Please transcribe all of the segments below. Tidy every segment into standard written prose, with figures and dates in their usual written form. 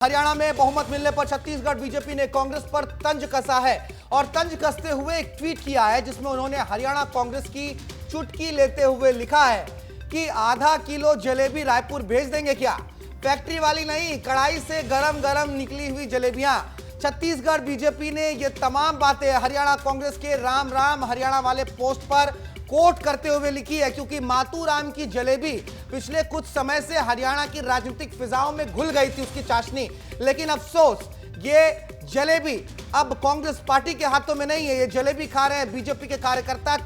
हरियाणा में बहुमत मिलने पर छत्तीसगढ़ बीजेपी ने कांग्रेस पर तंज कसा है और तंज कसते हुए एक ट्वीट किया है जिसमें उन्होंने हरियाणा कांग्रेस की चुटकी लेते हुए लिखा है कि आधा किलो जलेबी रायपुर भेज देंगे क्या। फैक्ट्री वाली नहीं, कढ़ाई से गरम गरम निकली हुई जलेबियां। छत्तीसगढ़ बीजेपी ने ये तमाम बातें हरियाणा कांग्रेस के राम राम हरियाणा वाले पोस्ट पर कोट करते हुए लिखी है, क्योंकि मातूराम की जलेबी पिछले कुछ समय से हरियाणा की राजनीतिक फिजाओं में घुल गई थी उसकी चाशनी। लेकिन अफसोस, ये जलेबी अब कांग्रेस पार्टी के हाथों में नहीं है। ये जलेबी खा रहे हैं बीजेपी के कार्यकर्ता।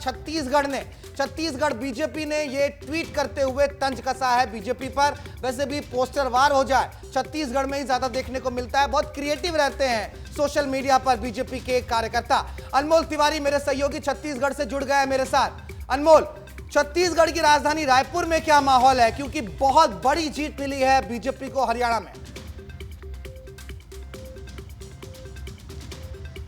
छत्तीसगढ़ बीजेपी ने ये ट्वीट करते हुए तंज कसा है बीजेपी पर। वैसे भी पोस्टर वार हो जाए छत्तीसगढ़ में ही ज्यादा देखने को मिलता है। बहुत क्रिएटिव रहते हैं सोशल मीडिया पर बीजेपी के कार्यकर्ता। अनमोल तिवारी मेरे सहयोगी छत्तीसगढ़ से जुड़ गए मेरे साथ। अनमोल, छत्तीसगढ़ की राजधानी रायपुर में क्या माहौल है, क्योंकि बहुत बड़ी जीत मिली है बीजेपी को हरियाणा में।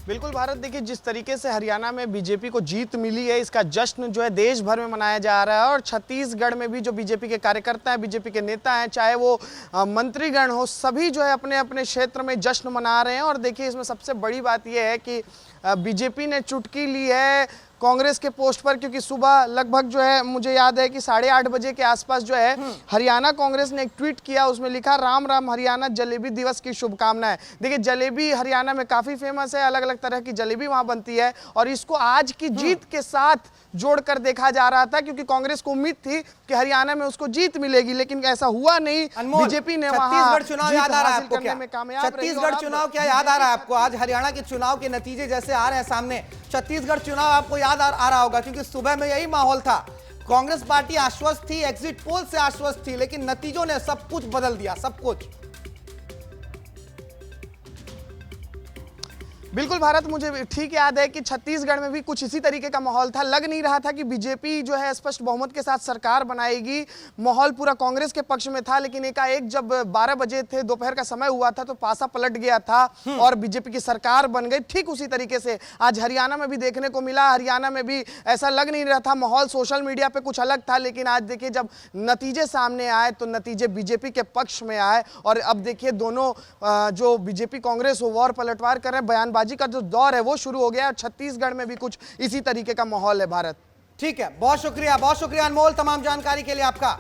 बिल्कुल भारत, देखिए जिस तरीके से हरियाणा में बीजेपी को जीत मिली है, इसका जश्न जो है देश भर में मनाया जा रहा है। और छत्तीसगढ़ में भी जो बीजेपी के कार्यकर्ता हैं, बीजेपी के नेता हैं, चाहे वो मंत्रीगण हो, सभी जो है अपने अपने क्षेत्र में जश्न मना रहे हैं। और देखिए इसमें सबसे बड़ी बात यह है कि बीजेपी ने चुटकी ली है कांग्रेस के पोस्ट पर, क्योंकि सुबह लगभग जो है मुझे याद है कि 8:30 बजे के आसपास जो है हरियाणा कांग्रेस ने एक ट्वीट किया, उसमें लिखा राम राम हरियाणा, जलेबी दिवस की शुभकामनाएं। देखिए जलेबी हरियाणा में काफी फेमस है, अलग अलग तरह की जलेबी वहां बनती है और इसको आज की जीत के साथ जोड़कर देखा जा रहा था, क्योंकि कांग्रेस को उम्मीद थी कि हरियाणा में उसको जीत मिलेगी, लेकिन ऐसा हुआ नहीं। बीजेपी ने छत्तीसगढ़ चुनाव याद आ रहा है आपको? छत्तीसगढ़ चुनाव क्या याद आ रहा है आपको? आज हरियाणा के चुनाव के नतीजे जैसे आ रहे हैं सामने, छत्तीसगढ़ चुनाव आपको याद आ रहा होगा, क्योंकि सुबह में यही माहौल था। कांग्रेस पार्टी आश्वस्त थी, एग्जिट पोल से आश्वस्त थी, लेकिन नतीजों ने सब कुछ बदल दिया, सब कुछ। बिल्कुल भारत, मुझे ठीक याद है कि छत्तीसगढ़ में भी कुछ इसी तरीके का माहौल था। लग नहीं रहा था कि बीजेपी जो है स्पष्ट बहुमत के साथ सरकार बनाएगी। माहौल पूरा कांग्रेस के पक्ष में था, लेकिन एकाएक जब 12 बजे थे, दोपहर का समय हुआ था, तो पासा पलट गया था और बीजेपी की सरकार बन गई। ठीक उसी तरीके से आज हरियाणा में भी देखने को मिला। हरियाणा में भी ऐसा लग नहीं रहा था, माहौल सोशल मीडिया पर कुछ अलग था, लेकिन आज देखिए जब नतीजे सामने आए तो नतीजे बीजेपी के पक्ष में आए। और अब देखिए दोनों जो बीजेपी कांग्रेस हो, और पलटवार कर रहे हैं, बयानबाजी का जो दौर है वो शुरू हो गया। छत्तीसगढ़ में भी कुछ इसी तरीके का माहौल है भारत। ठीक है, बहुत शुक्रिया अनमोल तमाम जानकारी के लिए आपका।